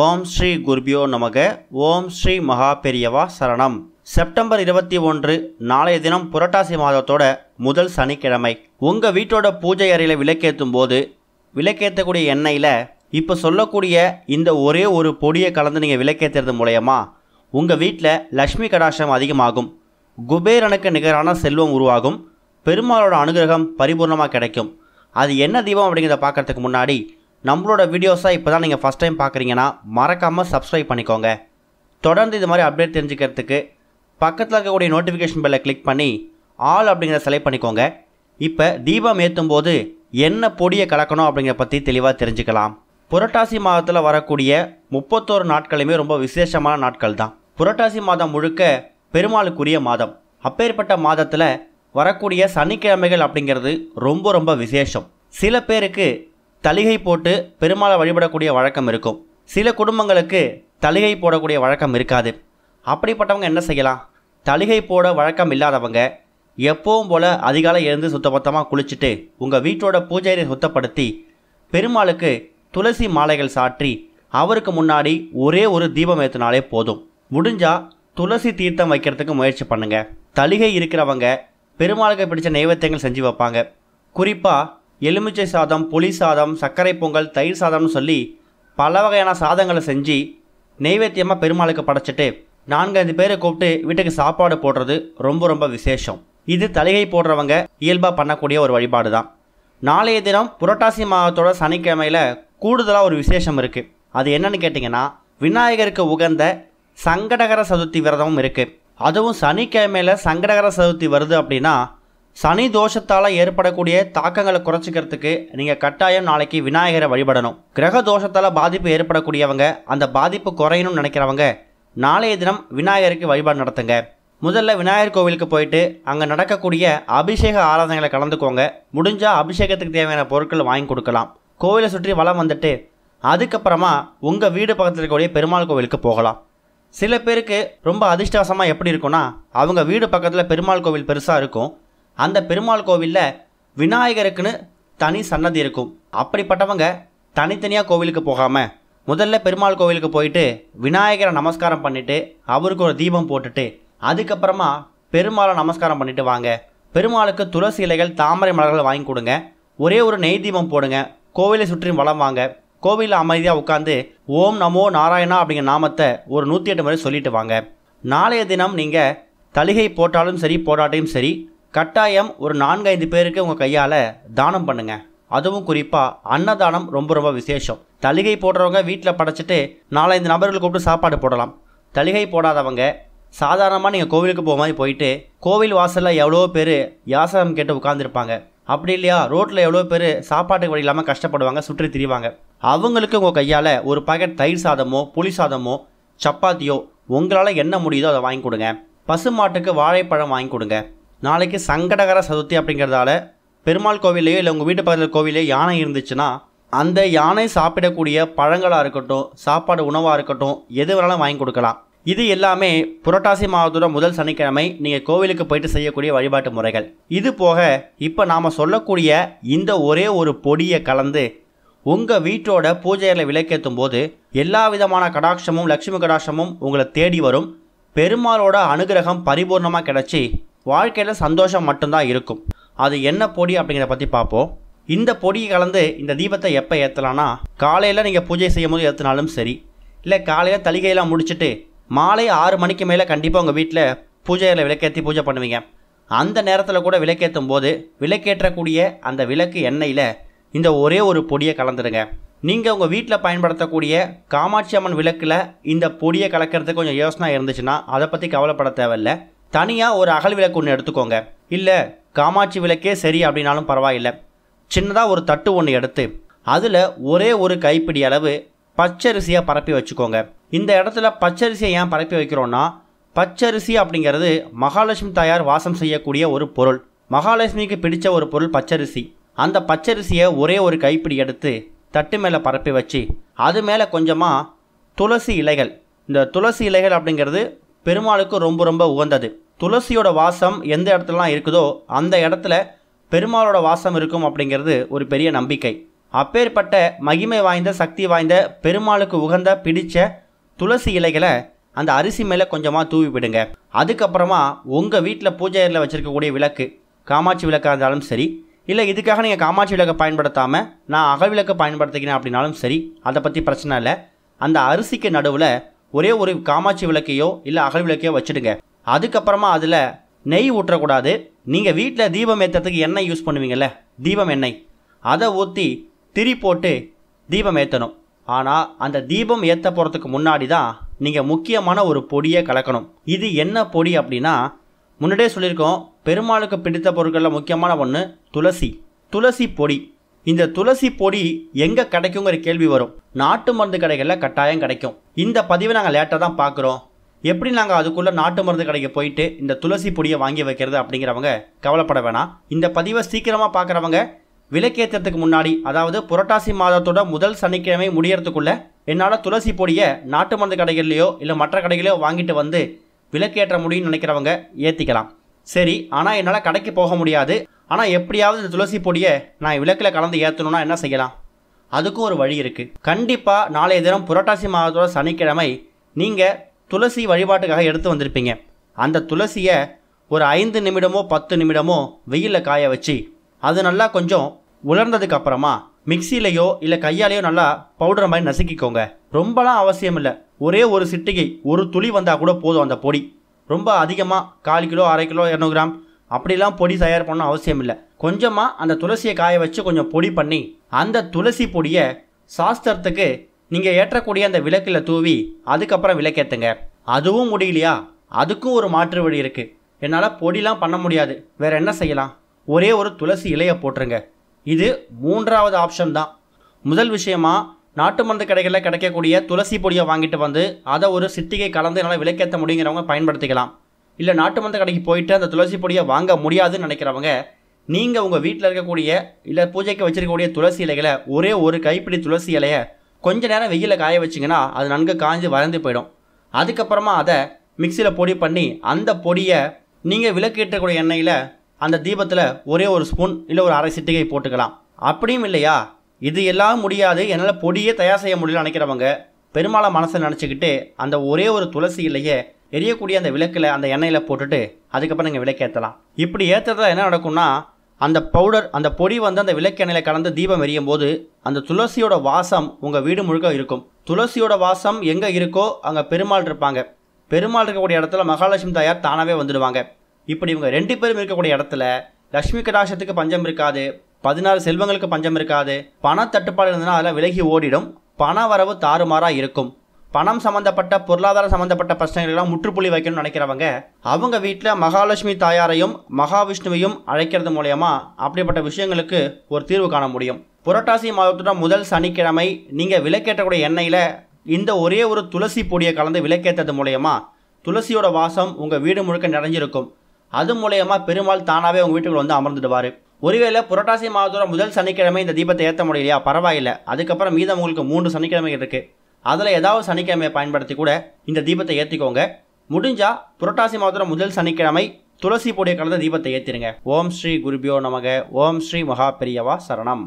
ஓம் ஸ்ரீ குருபியோ நமக. ஓம் ஸ்ரீ மகா பெரியவா சரணம். செப்டம்பர் 21 நாளைய தினம் புரட்டாசி மாதத்தோட முதல் சனிக்கிழமை. உங்கள் வீட்டோட பூஜை அறையில் விளக்கேற்றும் போது விளக்கேற்றக்கூடிய எண்ணெயில் இப்போ சொல்லக்கூடிய இந்த ஒரே ஒரு பொடியை கலந்து நீங்கள் விளக்கேற்றுறது மூலயமா உங்கள் வீட்டில் லக்ஷ்மி கடாட்சம் அதிகமாகும், குபேரனுக்கு நிகரான செல்வம் உருவாகும், பெருமாளோட அனுகிரகம் பரிபூர்ணமாக கிடைக்கும். அது என்ன தீபம் அப்படிங்கிறத பார்க்குறதுக்கு முன்னாடி நம்மளோட வீடியோஸை இப்போ தான் நீங்கள் ஃபஸ்ட் டைம் பார்க்குறீங்கன்னா மறக்காமல் சப்ஸ்கிரைப் பண்ணிக்கோங்க. தொடர்ந்து இது மாதிரி அப்டேட் தெரிஞ்சுக்கிறதுக்கு பக்கத்தில் இருக்கக்கூடிய நோட்டிஃபிகேஷன் பெல்லை கிளிக் பண்ணி ஆல் அப்படிங்கிறத செலக்ட் பண்ணிக்கோங்க. இப்போ தீபம் ஏற்றும் போது என்ன பொடியை கலக்கணும் அப்படிங்கிறத பற்றி தெளிவாக தெரிஞ்சுக்கலாம். புரட்டாசி மாதத்தில் வரக்கூடிய 31 நாட்களுமே ரொம்ப விசேஷமான நாட்கள் தான். புரட்டாசி மாதம் முழுக்க பெருமாளுக்குரிய மாதம். அப்பேற்பட்ட மாதத்தில் வரக்கூடிய சனிக்கிழமைகள் அப்படிங்கிறது ரொம்ப ரொம்ப விசேஷம். சில பேருக்கு தளிகை போட்டு பெருமாளை வழிபடக்கூடிய வழக்கம் இருக்கும், சில குடும்பங்களுக்கு தளிகை போடக்கூடிய வழக்கம் இருக்காது. அப்படிப்பட்டவங்க என்ன செய்யலாம்? தளிகை போட வழக்கம் இல்லாதவங்க எப்பவும் போல் அதிகாலை எழுந்து சுத்தபத்தமாக குளிச்சுட்டு உங்கள் வீட்டோட பூஜையை சுத்தப்படுத்தி பெருமாளுக்கு துளசி மாலைகள் சாற்றி அவருக்கு முன்னாடி ஒரே ஒரு தீபம் ஏற்றினாலே போதும். முடிஞ்சால் துளசி தீர்த்தம் வைக்கிறதுக்கு முயற்சி பண்ணுங்கள். தளிகை இருக்கிறவங்க பெருமாளுக்கு பிடிச்ச நைவேத்தியங்கள் செஞ்சு வைப்பாங்க. குறிப்பாக எலுமிச்சை சாதம், புளி சாதம், சர்க்கரை பொங்கல், தயிர் சாதம்னு சொல்லி பல வகையான சாதங்களை செஞ்சு நைவேத்தியமாக பெருமாளுக்கு படைச்சிட்டு 4-5 பேரை கூப்பிட்டு வீட்டுக்கு சாப்பாடு போடுறது ரொம்ப ரொம்ப விசேஷம். இது தளிகை போடுறவங்க இயல்பாக பண்ணக்கூடிய ஒரு வழிபாடு தான். நாளைய தினம் புரட்டாசி மாதத்தோட சனிக்கிழமையில் கூடுதலாக ஒரு விசேஷம் இருக்குது. அது என்னன்னு கேட்டிங்கன்னா, விநாயகருக்கு உகந்த சங்கடகர சதுர்த்தி விரதமும் இருக்குது. அதுவும் சனிக்கிழமையில் சங்கடகர சதுர்த்தி வருது அப்படின்னா சனி தோஷத்தால் ஏற்படக்கூடிய தாக்கங்களை குறைச்சிக்கிறதுக்கு நீங்கள் கட்டாயம் நாளைக்கு விநாயகரை வழிபடணும். கிரக தோஷத்தால் பாதிப்பு ஏற்படக்கூடியவங்க, அந்த பாதிப்பு குறையணும்னு நினைக்கிறவங்க நாளைய தினம் விநாயகருக்கு வழிபாடு நடத்துங்க. முதல்ல விநாயகர் கோவிலுக்கு போயிட்டு அங்கே நடக்கக்கூடிய அபிஷேக ஆராதனைகளை கலந்துக்கோங்க. முடிஞ்சால் அபிஷேகத்துக்கு தேவையான பொருட்கள் வாங்கி கொடுக்கலாம். கோவிலை சுற்றி வலம் வந்துட்டு அதுக்கப்புறமா உங்கள் வீடு பக்கத்தில் இருக்கக்கூடிய பெருமாள் கோவிலுக்கு போகலாம். சில பேருக்கு ரொம்ப அதிர்ஷ்டவசமாக எப்படி இருக்குன்னா, அவங்க வீடு பக்கத்தில் பெருமாள் கோவில் பெருசாக இருக்கும். அந்த பெருமாள் கோவிலில் விநாயகருக்குன்னு தனி சன்னதி இருக்கும். அப்படிப்பட்டவங்க தனித்தனியாக கோவிலுக்கு போகாமல் முதல்ல பெருமாள் கோவிலுக்கு போயிட்டு விநாயகரை நமஸ்காரம் பண்ணிவிட்டு அவருக்கு ஒரு தீபம் போட்டுட்டு அதுக்கப்புறமா பெருமாளை நமஸ்காரம் பண்ணிவிட்டு வாங்க. பெருமாளுக்கு துளசி இலைகள், தாமரை மலர்கள் வாங்கி கொடுங்க. ஒரே ஒரு நெய் தீபம் போடுங்க. கோவிலை சுற்றி வலம் வாங்க. கோவிலில் அமைதியாக உட்காந்து ஓம் நமோ நாராயணா அப்படிங்கிற நாமத்தை ஒரு 108 முறை சொல்லிட்டு வாங்க. நாளைய தினம் நீங்கள் தளிகை போட்டாலும் சரி போடாட்டையும் சரி கட்டாயம் ஒரு 4-5 பேருக்கு உங்கள் கையால் தானம் பண்ணுங்கள். அதுவும் குறிப்பாக அன்னதானம் ரொம்ப ரொம்ப விசேஷம். தளிகை போடுறவங்க வீட்டில் படைச்சிட்டு 4-5 நபர்கள் கூப்பிட்டு சாப்பாடு போடலாம். தளிகை போடாதவங்க சாதாரணமாக நீங்கள் கோவிலுக்கு போக மாதிரி போயிட்டு கோவில் வாசலில் எவ்வளோ பேர் யாசகம் கேட்டு உட்காந்துருப்பாங்க. அப்படி இல்லையா, ரோட்டில் எவ்வளோ பேர் சாப்பாட்டுக்கு வழி இல்லாமல் கஷ்டப்படுவாங்க, சுற்றி திரிவாங்க. அவங்களுக்கு உங்கள் கையால் ஒரு பாக்கெட் தயிர் சாதமோ புளி சாதமோ சப்பாத்தியோ உங்களால் என்ன முடியுதோ அதை வாங்கி கொடுங்க. பசுமாட்டுக்கு வாழைப்பழம் வாங்கி கொடுங்க. நாளைக்கு சங்கடகர சதுர்த்தி அப்படிங்கிறதால பெருமாள் கோவிலையோ இல்லை உங்கள் வீட்டு பக்கத்தில் கோவிலையோ யானை இருந்துச்சுன்னா அந்த யானை சாப்பிடக்கூடிய பழங்களாக இருக்கட்டும், சாப்பாடு உணவாக இருக்கட்டும், எது வேணாலும் வாங்கி கொடுக்கலாம். இது எல்லாமே புரட்டாசி மாதத்தோட முதல் சனிக்கிழமை நீங்கள் கோவிலுக்கு போயிட்டு செய்யக்கூடிய வழிபாட்டு முறைகள். இது போக இப்போ நாம் சொல்லக்கூடிய இந்த ஒரே ஒரு பொடியை கலந்து உங்கள் வீட்டோட பூஜையில் விளக்கேற்றும் போது எல்லா விதமான கடாட்சமும் லக்ஷ்மி கடாட்சமும் உங்களை தேடி வரும். பெருமாளோட அனுகிரகம் பரிபூர்ணமாக கிடச்சி வாழ்க்கையில் சந்தோஷம் மட்டும்தான் இருக்கும். அது என்ன பொடி அப்படிங்கிறத பற்றி பார்ப்போம். இந்த பொடியை கலந்து இந்த தீபத்தை எப்போ ஏற்றலான்னா, காலையில் நீங்கள் பூஜை செய்யும் போது ஏற்றினாலும் சரி, இல்லை காலையில் தளிகையெல்லாம் முடிச்சுட்டு மாலை 6 மணிக்கு மேலே கண்டிப்பாக உங்கள் வீட்டில் பூஜையில் விளக்கேற்றி பூஜை பண்ணுவீங்க. அந்த நேரத்தில் கூட விளக்கேற்றும் போது விளக்கேற்றக்கூடிய அந்த விளக்கு எண்ணெயில் இந்த ஒரே ஒரு பொடியை கலந்துடுங்க. நீங்கள் உங்கள் வீட்டில் பயன்படுத்தக்கூடிய காமாட்சி அம்மன் விளக்கில் இந்த பொடியை கலக்கிறதுக்கு கொஞ்சம் யோசனை இருந்துச்சுன்னா அதை பற்றி கவலைப்பட தேவையில்லை. தனியாக ஒரு அகல் விளக்கு ஒன்று எடுத்துக்கோங்க. இல்லை காமாட்சி விளக்கே சரி அப்படின்னாலும் பரவாயில்லை. சின்னதாக ஒரு தட்டு ஒன்று எடுத்து அதில் ஒரே ஒரு கைப்பிடி அளவு பச்சரிசியாக பரப்பி வச்சுக்கோங்க. இந்த இடத்துல பச்சரிசியை ஏன் பரப்பி வைக்கிறோன்னா, பச்சரிசி அப்படிங்கிறது மகாலட்சுமி தாயார் வாசம் செய்யக்கூடிய ஒரு பொருள். மகாலட்சுமிக்கு பிடிச்ச ஒரு பொருள் பச்சரிசி. அந்த பச்சரிசியை ஒரே ஒரு கைப்பிடி எடுத்து தட்டு மேலே பரப்பி வச்சு அது மேலே கொஞ்சமாக துளசி இலைகள். இந்த துளசி இலைகள் அப்படிங்கிறது பெருமாளுக்கு ரொம்ப ரொம்ப உகந்தது. துளசியோட வாசம் எந்த இடத்துலலாம் இருக்குதோ அந்த இடத்துல பெருமாளோட வாசம் இருக்கும் அப்படிங்கிறது ஒரு பெரிய நம்பிக்கை. அப்பேற்பட்ட மகிமை வாய்ந்த சக்தி வாய்ந்த பெருமாளுக்கு உகந்த பிடிச்ச துளசி இலைகளை அந்த அரிசி மேலே கொஞ்சமாக தூவி விடுங்க. அதுக்கப்புறமா உங்கள் வீட்டில் பூஜை அறையில் வச்சுருக்கக்கூடிய விளக்கு, காமாட்சி விளக்காக இருந்தாலும் சரி, இல்லை இதுக்காக நீங்கள் காமாட்சி விளக்கை பயன்படுத்தாமல் நான் அகல் விளக்கை பயன்படுத்திக்கிறேன் அப்படின்னாலும் சரி, அதை பற்றி பிரச்சனை இல்லை. அந்த அரிசிக்கு நடுவில் ஒரே ஒரு காமாட்சி விளக்கையோ இல்லை அகல் விளக்கையோ வச்சுடுங்க. அதுக்கப்புறமா அதில் நெய் ஊற்றக்கூடாது. நீங்கள் வீட்டில் தீபம் ஏற்றுறதுக்கு எண்ணெய் யூஸ் பண்ணுவீங்கள்ல, தீபம் எண்ணெய், அதை ஊற்றி திரி போட்டு தீபம் ஏற்றணும். ஆனால் அந்த தீபம் ஏற்ற போகிறதுக்கு முன்னாடி தான் நீங்கள் முக்கியமான ஒரு பொடியை கலக்கணும். இது என்ன பொடி அப்படின்னா, முன்னாடியே சொல்லியிருக்கோம், பெருமாளுக்கு பிடித்த பொருட்களில் முக்கியமான ஒன்று துளசி. துளசி பொடி. இந்த துளசி பொடி எங்கே கிடைக்குங்கிற கேள்வி வரும். நாட்டு மருந்து கடைகளில் கட்டாயம் கிடைக்கும். இந்த பதிவை நாங்கள் லேட்டாக தான் பார்க்குறோம். எப்படி நாங்கள் அதுக்குள்ளே நாட்டு மருந்து கடைக்கு போயிட்டு இந்த துளசி பொடியை வாங்கி வைக்கிறது அப்படிங்கிறவங்க கவலைப்பட வேணாம். இந்த பதிவை சீக்கிரமாக பார்க்குறவங்க விளக்கேற்றத்துக்கு முன்னாடி, அதாவது புரட்டாசி மாதத்தோட முதல் சனிக்கிழமை முடியறதுக்குள்ள என்னால் துளசி பொடியை நாட்டு மருந்து கடைகள்லையோ இல்லை மற்ற கடைகளையோ வாங்கிட்டு வந்து விளக்கேற்ற முடியும்னு நினைக்கிறவங்க ஏற்றிக்கலாம். சரி, ஆனால் என்னால் கடைக்கு போக முடியாது, ஆனால் எப்படியாவது இந்த துளசி பொடியை நான் விளக்கில் கலந்து ஏற்றணும்னா என்ன செய்யலாம்? அதுக்கும் ஒரு வழி இருக்குது. கண்டிப்பாக நாளைய தினம் புரட்டாசி மாதத்தோட சனிக்கிழமை நீங்கள் துளசி வழிபாட்டுக்காக எடுத்து வந்திருப்பீங்க. அந்த துளசியை ஒரு 5 நிமிடமோ 10 நிமிடமோ வெயிலில் காய வச்சு அது நல்லா கொஞ்சம் உலர்ந்ததுக்கு அப்புறமா மிக்சியிலையோ இல்லை கையாலேயோ நல்லா பவுடர் மாதிரி நசுக்கிக்கோங்க. ரொம்பலாம் அவசியம் இல்லை. ஒரே ஒரு சிட்டிகை, ஒரு துளி வந்தால் கூட போதும். அந்த பொடி ரொம்ப அதிகமாக 1/4 கிலோ, 1/2 கிலோ, 200 கிராம் அப்படிலாம் பொடி தயார் பண்ண அவசியம் இல்லை. கொஞ்சமாக அந்த துளசியை காய வச்சு கொஞ்சம் பொடி பண்ணி அந்த துளசி பொடியை சாஸ்திரத்துக்கு நீங்கள் ஏற்றக்கூடிய அந்த விளக்கில் தூவி அதுக்கப்புறம் விளக்கேற்றுங்க. அதுவும் முடியலையா, அதுக்கும் ஒரு மாற்று வழி இருக்குது. என்னால் பொடிலாம் பண்ண முடியாது, வேறு என்ன செய்யலாம்? ஒரே ஒரு துளசி இலையை போட்டுருங்க. இது 3வது ஆப்ஷன் தான். முதல் விஷயமா, நாட்டு மருந்து கடைகளில் கிடைக்கக்கூடிய துளசி பொடியை வாங்கிட்டு வந்து அதை ஒரு சிட்டிகை கலந்து என்னால் விளக்கேற்ற முடியுங்கிறவங்க பயன்படுத்திக்கலாம். இல்லை நாட்டு மருந்து கடைக்கு போயிட்டு அந்த துளசி பொடியை வாங்க முடியாதுன்னு நினைக்கிறவங்க, நீங்கள் உங்கள் வீட்டில் இருக்கக்கூடிய இல்லை பூஜைக்கு வச்சிருக்கக்கூடிய துளசி இலைகளை ஒரே ஒரு கைப்பிடி துளசி இலையை கொஞ்ச நேரம் வெயிலில் காய வச்சிங்கன்னா அது நன்கு காய்ஞ்சு வறந்து போயிடும். அதுக்கப்புறமா அதை மிக்சியில் பொடி பண்ணி அந்த பொடியை நீங்கள் விளக்கேற்றக்கூடிய எண்ணெயில் அந்த தீபத்தில் ஒரே ஒரு ஸ்பூன் இல்லை ஒரு 1/2 சிட்டிகை போட்டுக்கலாம். அப்படியும் இல்லையா, இது எல்லாம் முடியாது, என்னால் பொடியே தயார் செய்ய முடியல நினைக்கிறவங்க பெருமாளை மனசில் நினச்சிக்கிட்டு அந்த ஒரே ஒரு துளசி இலையை எரியக்கூடிய அந்த விளக்கில் அந்த எண்ணெயில் போட்டுட்டு அதுக்கப்புறம் நீங்கள் விளக்கேற்றலாம். இப்படி ஏற்றுறதுல என்ன நடக்கும்னா, அந்த பவுடர், அந்த பொடி வந்து அந்த விளக்கு எண்ணெயில் கலந்து தீபம் எரியும் போது அந்த துளசியோட வாசம் உங்கள் வீடு முழுக்க இருக்கும். துளசியோட வாசம் எங்கே இருக்கோ அங்கே பெருமாள் இருப்பாங்க. பெருமாள் இருக்கக்கூடிய இடத்துல மகாலட்சுமி தாயார் தானாகவே வந்துடுவாங்க. இப்படி இவங்க 2 பேரும் இருக்கக்கூடிய இடத்துல லக்ஷ்மி கடாட்சத்துக்கு பஞ்சம் இருக்காது, 16 செல்வங்களுக்கு பஞ்சம் இருக்காது. பண தட்டுப்பாடு இருந்ததுன்னா அதில் விலகி ஓடிடும். பண வரவு தாறுமாறாக இருக்கும். பணம் சம்மந்தப்பட்ட பொருளாதார சம்மந்தப்பட்ட பிரச்சனைகளெல்லாம் முற்றுப்புள்ளி வைக்கணும்னு நினைக்கிறவங்க அவங்க வீட்டில் மகாலட்சுமி தாயாரையும் மகாவிஷ்ணுவையும் அழைக்கிறது மூலயமா அப்படிப்பட்ட விஷயங்களுக்கு ஒரு தீர்வு காண முடியும். புரட்டாசி மாதத்தோட முதல் சனிக்கிழமை நீங்கள் விளக்கேற்றக்கூடிய எண்ணெயில் இந்த ஒரே ஒரு துளசி பொடியை கலந்து விளக்கேற்றது மூலயமா துளசியோட வாசம் உங்கள் வீடு முழுக்க நிறைஞ்சிருக்கும். அது மூலயமா பெருமாள் தானாகவே உங்கள் வீட்டுக்குள்ள வந்து அமர்ந்துடுவார். ஒருவேளை புரட்டாசி மாதத்தோட முதல் சனிக்கிழமை இந்த தீபத்தை ஏற்ற முடியலையா, பரவாயில்லை. அதுக்கப்புறம் மீதம் உங்களுக்கு 3 சனிக்கிழமைகள் இருக்குது. அதில் ஏதாவது சனிக்கிழமையை பயன்படுத்தி கூட இந்த தீபத்தை ஏற்றிக்கோங்க. முடிஞ்சால் புரட்டாசி மாதத்தோட முதல் சனிக்கிழமை துளசி பொடியை கலந்த தீபத்தை ஏற்றிடுங்க. ஓம் ஸ்ரீ குருபியோ நமக. ஓம் ஸ்ரீ மகா பெரியவா சரணம்.